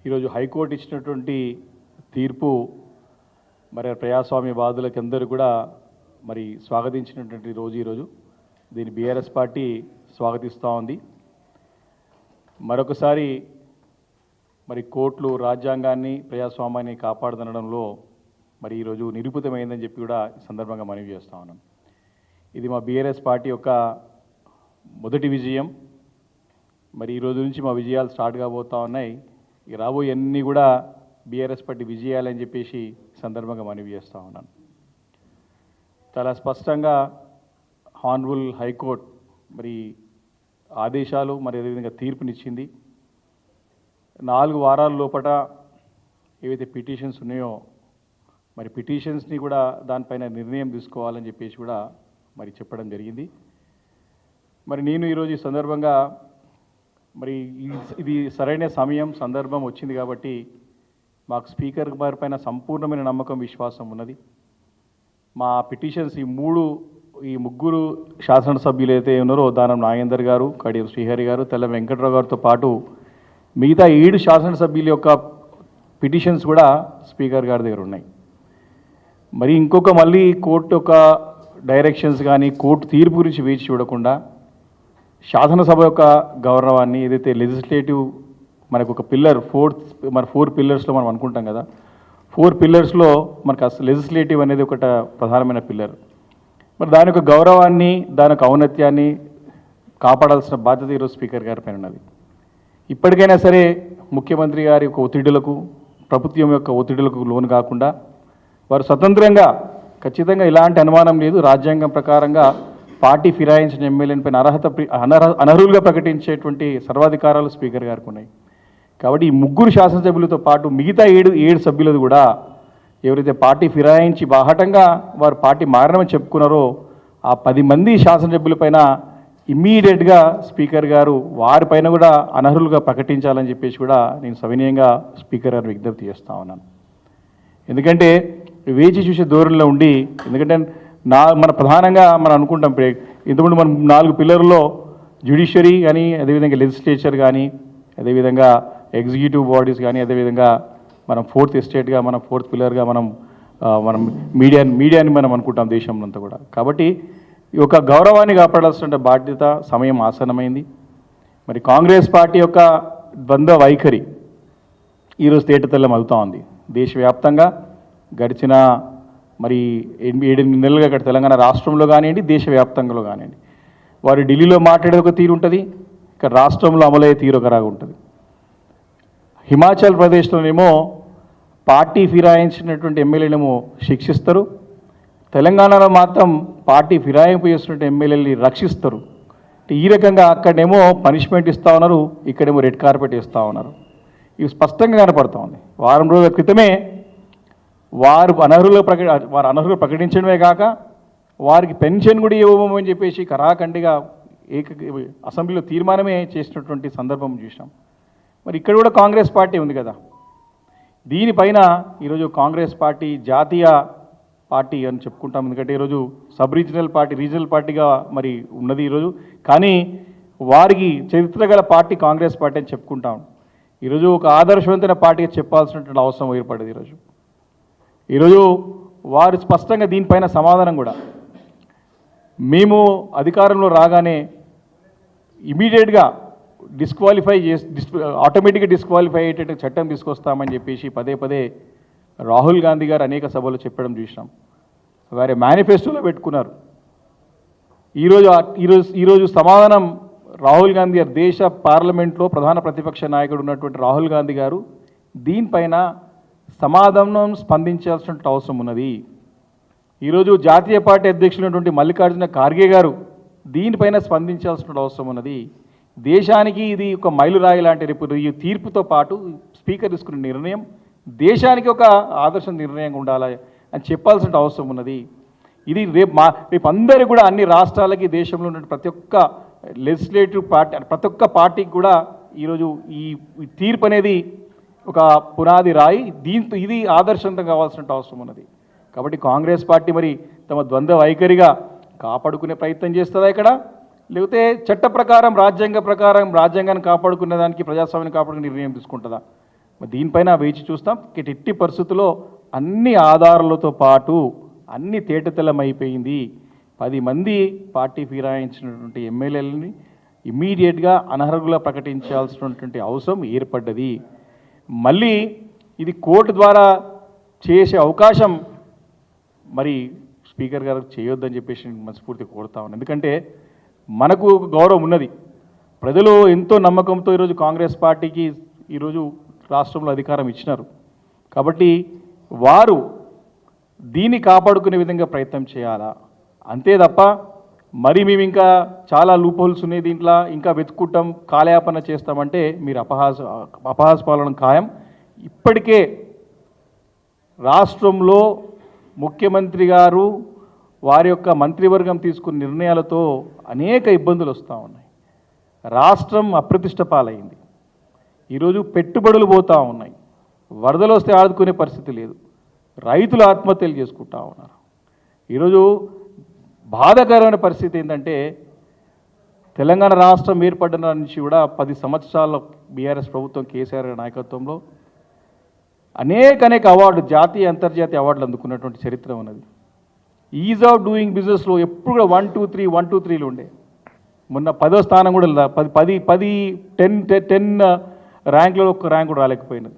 ఈరోజు హైకోర్టు ఇచ్చినటువంటి తీర్పు మరి ప్రజాస్వామ్యవాదులకి అందరూ కూడా మరి స్వాగతించినటువంటి రోజు ఈరోజు. దీన్ని బీఆర్ఎస్ పార్టీ స్వాగతిస్తూ ఉంది. మరొకసారి మరి కోర్టులు రాజ్యాంగాన్ని ప్రజాస్వామ్యాన్ని కాపాడుతుండడంలో మరి ఈరోజు నిరూపితమైందని చెప్పి కూడా ఈ సందర్భంగా మనవి చేస్తూ ఉన్నాం. ఇది మా బీఆర్ఎస్ పార్టీ యొక్క మొదటి విజయం. మరి ఈరోజు నుంచి మా విజయాలు స్టార్ట్ కాబోతూ ఉన్నాయి. ఈ రాబోయే అన్నీ కూడా బీఆర్ఎస్ పార్టీ విజయాలని చెప్పేసి సందర్భంగా మనవి చేస్తూ ఉన్నాను. చాలా స్పష్టంగా హానరబుల్ హైకోర్టు మరి ఆదేశాలు మరి అదేవిధంగా తీర్పునిచ్చింది. 4 వారాల లోపల ఏవైతే పిటిషన్స్ ఉన్నాయో మరి పిటిషన్స్ని కూడా దానిపైన నిర్ణయం తీసుకోవాలని చెప్పేసి కూడా మరి చెప్పడం జరిగింది. మరి నేను ఈరోజు ఈ సందర్భంగా మరి ఇది సరైన సమయం సందర్భం వచ్చింది కాబట్టి మాకు స్పీకర్ గారి పైన సంపూర్ణమైన నమ్మకం విశ్వాసం ఉన్నది. మా పిటిషన్స్ ఈ ముగ్గురు శాసనసభ్యులు అయితే ఉన్నారో దానం నాగేందర్ గారు, కడియం శ్రీహరి గారు, తెల్ల వెంకట్రావు గారితో పాటు మిగతా 7 శాసనసభ్యుల యొక్క పిటిషన్స్ కూడా స్పీకర్ గారి దగ్గర ఉన్నాయి. మరి మళ్ళీ కోర్టు యొక్క డైరెక్షన్స్ కానీ కోర్టు తీర్పు గురించి వేచి చూడకుండా శాసనసభ యొక్క గౌరవాన్ని ఏదైతే లెజిస్లేటివ్ మనకు ఒక పిల్లర్ 4 పిల్లర్స్లో మనం అనుకుంటాం కదా, 4 పిల్లర్స్లో మనకు అసలు లెజిస్లేటివ్ అనేది ఒక ప్రధానమైన పిల్లర్. మరి దాని యొక్క గౌరవాన్ని దాని యొక్క ఔన్నత్యాన్ని కాపాడాల్సిన బాధ్యత ఈరోజు స్పీకర్ గారి పైన ఉన్నది. ఇప్పటికైనా సరే ముఖ్యమంత్రి గారి యొక్క ఒత్తిడులకు ప్రభుత్వం యొక్క ఒత్తిడులకు లోను కాకుండా వారు స్వతంత్రంగా ఖచ్చితంగా ఇలాంటి అనుమానం లేదు, రాజ్యాంగం ప్రకారంగా పార్టీ ఫిరాయించిన ఎమ్మెల్యేని పైన అనర్హులుగా ప్రకటించేటువంటి సర్వాధికారాలు స్పీకర్ గారికి ఉన్నాయి. కాబట్టి ఈ 3 శాసనసభ్యులతో పాటు మిగతా 7 సభ్యులది కూడా ఎవరైతే పార్టీ ఫిరాయించి బాహటంగా వారు పార్టీ మారనమని చెప్పుకున్నారో ఆ 10 మంది శాసనసభ్యులపైన ఇమ్మీడియట్గా స్పీకర్ గారు వారిపైన కూడా అనర్హులుగా ప్రకటించాలని చెప్పేసి కూడా నేను సవినయంగా స్పీకర్ గారు విజ్ఞప్తి చేస్తూ ఉన్నాను. ఎందుకంటే వేచి చూసే ధోరణిలో ఉండి, ఎందుకంటే మన ప్రధానంగా మనం అనుకుంటాం ఇంతకుముందు మనం 4 పిల్లర్లో జ్యుడిషియరీ కానీ అదేవిధంగా లెజిస్లేచర్ కానీ అదేవిధంగా ఎగ్జిక్యూటివ్ బాడీస్ కానీ అదేవిధంగా మనం 4th ఎస్టేట్గా మనం 4th పిల్లర్గా మనం మీడియాని మనం అనుకుంటాం దేశంలో అంతా కూడా. కాబట్టి ఈ యొక్క గౌరవాన్ని కాపాడాల్సిన బాధ్యత సమయం ఆసన్నమైంది. మరి కాంగ్రెస్ పార్టీ యొక్క ద్వంద్వ వైఖరి ఈరోజు తేటతెల్లం అవుతూ ఉంది. దేశవ్యాప్తంగా గడిచిన మరి 7-8 నెలలుగా ఇక్కడ తెలంగాణ రాష్ట్రంలో కానివ్వండి, దేశవ్యాప్తంగా కానివ్వండి, వారు ఢిల్లీలో మాట్లాడేది ఒక తీరు ఉంటుంది, ఇక్కడ రాష్ట్రంలో అమలయ్యే తీరు ఒకలాగా ఉంటుంది. హిమాచల్ ప్రదేశ్లోనేమో పార్టీ ఫిరాయించినటువంటి ఎమ్మెల్యేనేమో శిక్షిస్తారు, తెలంగాణలో మాత్రం పార్టీ ఫిరాయింపు చేస్తున్నటువంటి ఎమ్మెల్యేని రక్షిస్తారు. ఈ రకంగా అక్కడేమో పనిష్మెంట్ ఇస్తూ ఉన్నారు, ఇక్కడేమో రెడ్ కార్పెట్ ఇస్తూ ఉన్నారు. ఇవి స్పష్టంగా కనపడుతూ ఉంది. వారం రోజుల క్రితమే వారు అనర్హులు ప్రకటించడమే కాక వారికి పెన్షన్ కూడా ఇవ్వమని చెప్పేసి కరాఖండిగా అసెంబ్లీలో తీర్మానమే చేసినటువంటి సందర్భం చూసాం. మరి ఇక్కడ కూడా కాంగ్రెస్ పార్టీ ఉంది కదా, దీనిపైన ఈరోజు కాంగ్రెస్ పార్టీ జాతీయ పార్టీ అని చెప్పుకుంటాం. ఎందుకంటే ఈరోజు రీజనల్ పార్టీగా మరి ఉన్నది ఈరోజు. కానీ వారికి చరిత్ర గల పార్టీ కాంగ్రెస్ పార్టీ అని చెప్పుకుంటాం. ఈరోజు ఒక ఆదర్శవంతమైన పార్టీగా చెప్పాల్సినటువంటి అవసరం ఏర్పడింది. ఈరోజు వారు స్పష్టంగా దీనిపైన సమాధానం కూడా మేము అధికారంలో రాగానే ఇమీడియట్గా ఆటోమేటిక్గా డిస్క్వాలిఫై అయ్యేటట్టు చట్టం తీసుకొస్తామని చెప్పేసి పదే రాహుల్ గాంధీ గారు అనేక సభల్లో చెప్పడం చూసినాం. వారి మేనిఫెస్టోలో పెట్టుకున్నారు. ఈరోజు సమాధానం రాహుల్ గాంధీ గారు, దేశ పార్లమెంట్లో ప్రధాన ప్రతిపక్ష నాయకుడు ఉన్నటువంటి రాహుల్ గాంధీ గారు దీనిపైన సమాధానం స్పందించాల్సిన అవసరం ఉన్నది. ఈరోజు జాతీయ పార్టీ అధ్యక్షులైనటువంటి మల్లికార్జున ఖార్గే గారు దీనిపైన స్పందించాల్సిన అవసరం ఉన్నది. దేశానికి ఇది ఒక మైలురాయి లాంటి రేపు ఈ తీర్పుతో పాటు స్పీకర్ తీసుకున్న నిర్ణయం దేశానికి ఒక ఆదర్శ నిర్ణయంగా ఉండాలి అని చెప్పాల్సిన అవసరం ఉన్నది. ఇది రేపు అందరూ కూడా అన్ని రాష్ట్రాలకి దేశంలో ఉన్న ప్రతి ఒక్క లెజిస్లేటివ్ పార్టీ ప్రతి ఒక్క పార్టీకి కూడా ఈరోజు ఈ తీర్పు అనేది ఒక పునాది రాయి. దీంతో ఇది ఆదర్శంతం కావాల్సిన అవసరం ఉన్నది. కాబట్టి కాంగ్రెస్ పార్టీ మరి తమ ద్వంద్వ వైఖరిగా కాపాడుకునే ప్రయత్నం చేస్తుందా ఇక్కడ, లేకపోతే చట్ట ప్రకారం రాజ్యాంగాన్ని కాపాడుకునే దానికి ప్రజాస్వామ్యాన్ని కాపాడుకునే నిర్ణయం తీసుకుంటుందా? దీనిపైన వేచి చూస్తాం. ఎట్టి పరిస్థితుల్లో అన్ని ఆధారాలతో పాటు అన్ని తేటతెల్లమైపోయింది. 10 మంది పార్టీ ఫిరాయించినటువంటి ఎమ్మెల్యేలని ఇమ్మీడియట్గా అనర్హులుగా ప్రకటించాల్సినటువంటి అవసరం ఏర్పడ్డది. మళ్ళీ ఇది కోర్టు ద్వారా చేసే అవకాశం మరి స్పీకర్ గారు చేయొద్దని చెప్పేసి నేను మనస్ఫూర్తిగా కోరుతా ఉన్నాను. ఎందుకంటే మనకు గౌరవం ఉన్నది. ప్రజలు ఎంతో నమ్మకంతో ఈరోజు కాంగ్రెస్ పార్టీకి ఈరోజు రాష్ట్రంలో అధికారం ఇచ్చినారు. కాబట్టి వారు దీన్ని కాపాడుకునే విధంగా ప్రయత్నం చేయాలా, అంతే తప్ప మరి మేము ఇంకా చాలా లూప్ ఉన్నాయి దీంట్లో ఇంకా వెతుక్కుంటాం కాలయాపన చేస్తామంటే మీరు అపహాస్పాలన ఖాయం. ఇప్పటికే రాష్ట్రంలో ముఖ్యమంత్రి గారు వారి యొక్క మంత్రివర్గం తీసుకున్న నిర్ణయాలతో అనేక ఇబ్బందులు వస్తూ ఉన్నాయి. రాష్ట్రం అప్రతిష్ట పాలైంది. ఈరోజు పెట్టుబడులు పోతూ ఉన్నాయి. వరదలు వస్తే ఆదుకునే పరిస్థితి లేదు. రైతులు ఆత్మహత్యలు చేసుకుంటా ఉన్నారు. ఈరోజు బాధాకరమైన పరిస్థితి ఏంటంటే తెలంగాణ రాష్ట్రం ఏర్పడిన నుంచి కూడా 10 సంవత్సరాల బీఆర్ఎస్ ప్రభుత్వం కేసీఆర్ నాయకత్వంలో అనేక అవార్డులు, జాతీయ అంతర్జాతీయ అవార్డులు అందుకున్నటువంటి చరిత్ర ఉన్నది. ఈజ్ ఆఫ్ డూయింగ్ బిజినెస్లో ఎప్పుడు కూడా 1, 2, 3, 1, 2, 3లు ఉండే. మొన్న 10వ స్థానం కూడా 10 ర్యాంకులో ఒక్క ర్యాంక్ కూడా రాలేకపోయినది.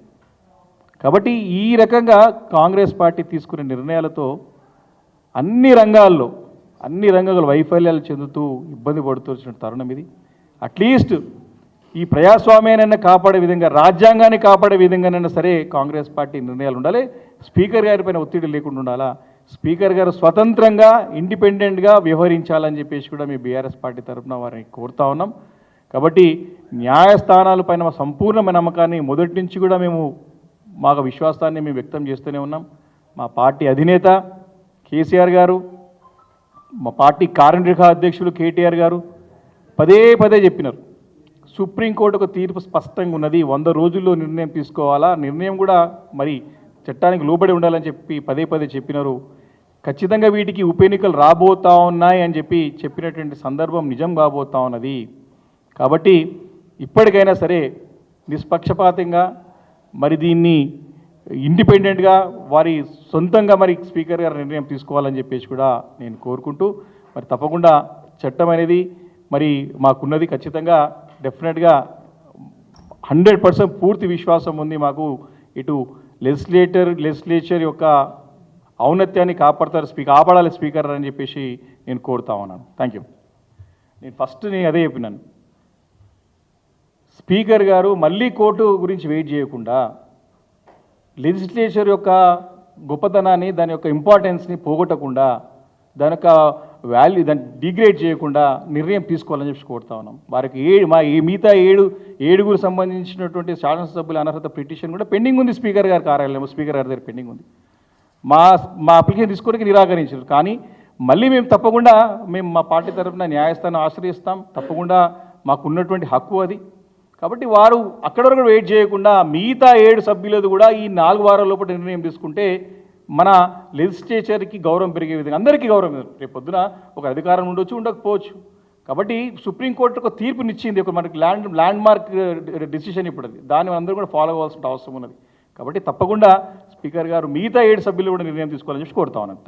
కాబట్టి ఈ రకంగా కాంగ్రెస్ పార్టీ తీసుకునే నిర్ణయాలతో అన్ని రంగాల్లో వైఫల్యాలు చెందుతూ ఇబ్బంది పడుతున్న తరుణం ఇది. అట్లీస్ట్ ఈ ప్రజాస్వామ్యాన్ని కాపాడే విధంగా, రాజ్యాంగాన్ని కాపాడే విధంగానైనా సరే కాంగ్రెస్ పార్టీ నిర్ణయాలు ఉండాలి. స్పీకర్ గారి పైన ఒత్తిడి లేకుండా ఉండాలా. స్పీకర్ గారు స్వతంత్రంగా ఇండిపెండెంట్గా వ్యవహరించాలని చెప్పేసి కూడా మీ బీఆర్ఎస్ పార్టీ తరఫున వారిని కోరుతా ఉన్నాం. కాబట్టి న్యాయస్థానాలపైన సంపూర్ణమైన నమ్మకాన్ని మొదటి నుంచి కూడా మాకు విశ్వాసాన్ని మేము వ్యక్తం చేస్తూనే ఉన్నాం. మా పార్టీ అధినేత కేసీఆర్ గారు, మా పార్టీ కార్యనిర్వాహక అధ్యక్షులు కేటీఆర్ గారు పదే చెప్పినారు. సుప్రీంకోర్టు ఒక తీర్పు స్పష్టంగా ఉన్నది, 100 రోజుల్లో నిర్ణయం తీసుకోవాలా, నిర్ణయం కూడా మరి చట్టానికి లోబడి ఉండాలని చెప్పి పదే చెప్పినారు. ఖచ్చితంగా వీటికి ఉప ఎన్నికలు రాబోతా ఉన్నాయి అని చెప్పినటువంటి సందర్భం నిజం కాబోతా ఉన్నది. కాబట్టి ఇప్పటికైనా సరే నిష్పక్షపాతంగా మరి దీన్ని ఇండిపెండెంట్గా వారి సొంతంగా మరి స్పీకర్ గారు నిర్ణయం తీసుకోవాలని చెప్పేసి కూడా నేను కోరుకుంటూ, మరి తప్పకుండా చట్టం అనేది మరి మాకున్నది. ఖచ్చితంగా డెఫినెట్గా 100% పూర్తి విశ్వాసం ఉంది మాకు. ఇటు లెజిస్లేచర్ యొక్క ఔన్నత్యాన్ని కాపాడాలి స్పీకర్ అని చెప్పేసి నేను కోరుతా ఉన్నాను. Thank you. నేను అదే చెప్పినాను. స్పీకర్ గారు మళ్ళీ కోర్టు గురించి వెయిట్ చేయకుండా లెజిస్లేచర్ యొక్క గొప్పతనాన్ని, దాని యొక్క ఇంపార్టెన్స్ని పోగొట్టకుండా, దాని యొక్క దాన్ని డిగ్రేడ్ చేయకుండా నిర్ణయం తీసుకోవాలని చెప్పి కోరుతా ఉన్నాం. వారికి మిగతా 7 సంబంధించినటువంటి శాసనసభ్యుల అనర్హత పిటిషన్ కూడా పెండింగ్ ఉంది. స్పీకర్ గారి కార్యాలయం, స్పీకర్ గారి దగ్గర పెండింగ్ ఉంది. మా అప్లికేషన్ తీసుకోవడానికి నిరాకరించారు. కానీ మళ్ళీ మేము తప్పకుండా మా పార్టీ తరఫున న్యాయస్థానం ఆశ్రయిస్తాం. తప్పకుండా మాకున్నటువంటి హక్కు అది. కాబట్టి వారు అక్కడి వరకు వెయిట్ చేయకుండా మిగతా 7 సభ్యులది కూడా ఈ 4 వారాల లోపల నిర్ణయం తీసుకుంటే మన లెజిస్లేచర్కి గౌరవం పెరిగే విధంగా, అందరికీ గౌరవం. రేపు పొద్దున ఒక అధికారం ఉండొచ్చు, ఉండకపోవచ్చు. కాబట్టి సుప్రీంకోర్టు ఒక తీర్పునిచ్చింది, ఒక మనకి ల్యాండ్ మార్క్ డిసిషన్ ఇప్పుడు అది. దాన్ని అందరూ కూడా ఫాలో అవ్వాల్సిన అవసరం ఉన్నది. కాబట్టి తప్పకుండా స్పీకర్ గారు మిగతా 7 సభ్యులు కూడా నిర్ణయం తీసుకోవాలని చెప్పి కోరుతా ఉన్నాను.